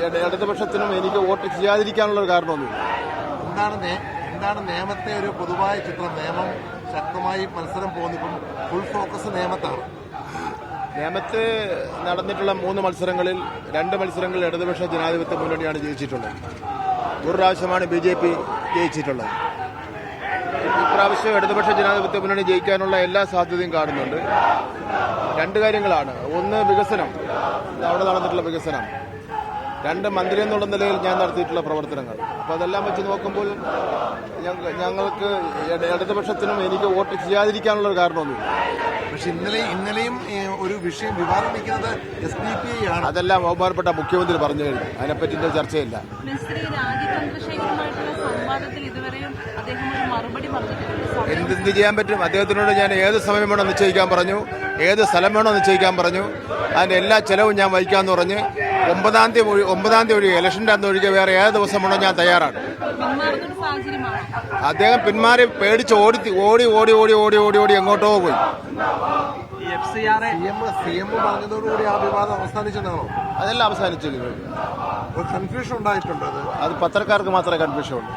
ഇടതുപക്ഷത്തിനും എനിക്ക് വോട്ട് ചെയ്യാതിരിക്കാനുള്ള കാരണമൊന്നുമില്ല. എന്താണ് നിയമത്തെ ഒരു പൊതുവായ ചിത്രം? നിയമം ശക്തമായി മത്സരം പോകുന്നിപ്പം ഫുൾ ഫോക്കസ് നിയമത്താണ്. നേമത്ത് നടന്നിട്ടുള്ള 3 മത്സരങ്ങളിൽ 2 മത്സരങ്ങളിൽ ഇടതുപക്ഷ ജനാധിപത്യ മുന്നണിയാണ് ജയിച്ചിട്ടുള്ളത്. ഒരു പ്രാവശ്യമാണ് BJP ജയിച്ചിട്ടുള്ളത്. ഇപ്രാവശ്യം ഇടതുപക്ഷ ജനാധിപത്യ മുന്നണി ജയിക്കാനുള്ള എല്ലാ സാധ്യതയും കാണുന്നുണ്ട്. 2 കാര്യങ്ങളാണ്. ഒന്ന്, വികസനം, അവിടെ നടന്നിട്ടുള്ള വികസനം. 2, മന്ത്രി എന്നുള്ള നിലയിൽ ഞാൻ നടത്തിയിട്ടുള്ള പ്രവർത്തനങ്ങൾ. അപ്പോൾ അതെല്ലാം വെച്ച് നോക്കുമ്പോൾ ഞങ്ങൾക്ക് ഇടതുപക്ഷത്തിനും എനിക്ക് വോട്ട് ചെയ്യാതിരിക്കാനുള്ള കാരണമൊന്നുമില്ല. പക്ഷെ ഇന്നലെയും ഒരു വിഷയം വിവാദം നിൽക്കുന്നത് SDPI ആണ്. അതെല്ലാം ബഹുമാനപ്പെട്ട മുഖ്യമന്ത്രി പറഞ്ഞു കഴിഞ്ഞു. അതിനെപ്പറ്റി ചർച്ചയില്ല. എന്ത് ചെയ്യാൻ പറ്റും? അദ്ദേഹത്തിനോട് ഞാൻ ഏത് സമയം വേണോ നിശ്ചയിക്കാൻ പറഞ്ഞു, ഏത് സ്ഥലം വേണോ നിശ്ചയിക്കാൻ പറഞ്ഞു. അതിന്റെ എല്ലാ ചെലവും ഞാൻ വഹിക്കാമെന്ന് പറഞ്ഞ് 9-ാം തീയതി ഒഴികെ, ഇലക്ഷൻ്റെ അന്ന് ഒഴികെ വേറെ ഏത് ദിവസം വേണോ ഞാൻ തയ്യാറാണ്. അദ്ദേഹം പിന്മാറി പേടിച്ച് ഓടി ഓടി ഓടി ഓടി ഓടി ഓടി എങ്ങോട്ടോ പോയി. CM പറഞ്ഞതോടുകൂടി ആ വിവാദം അവസാനിച്ചതാണോ? അതെല്ലാം അവസാനിച്ചില്ല. കൺഫ്യൂഷൻ ഉണ്ടായിട്ടുണ്ട്. അത് പത്രക്കാർക്ക് മാത്രമേ കൺഫ്യൂഷൻ ഉള്ളൂ.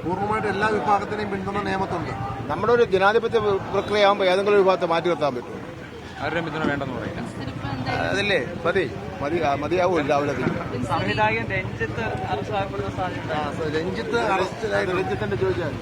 പൂർണ്ണമായിട്ട് എല്ലാ വിഭാഗത്തിനെയും പിന്തുണ നിയമത്തുണ്ട്. നമ്മുടെ ഒരു ജനാധിപത്യ പ്രക്രിയ ആകുമ്പോൾ ഏതെങ്കിലും ഒരു വിഭാഗത്തെ മാറ്റി നിർത്താൻ പറ്റും. ആരുടെയും പിന്തുണ വേണ്ടെന്ന് പറയാം. അതല്ലേ മതിയാവും. രാവിലെ സംവിധായകൻ രഞ്ജിത്ത് അറസ്റ്റിലാക്കപ്പെടുന്ന സാധ്യത. രഞ്ജിത്തിന്റെ ചോദിച്ചാൽ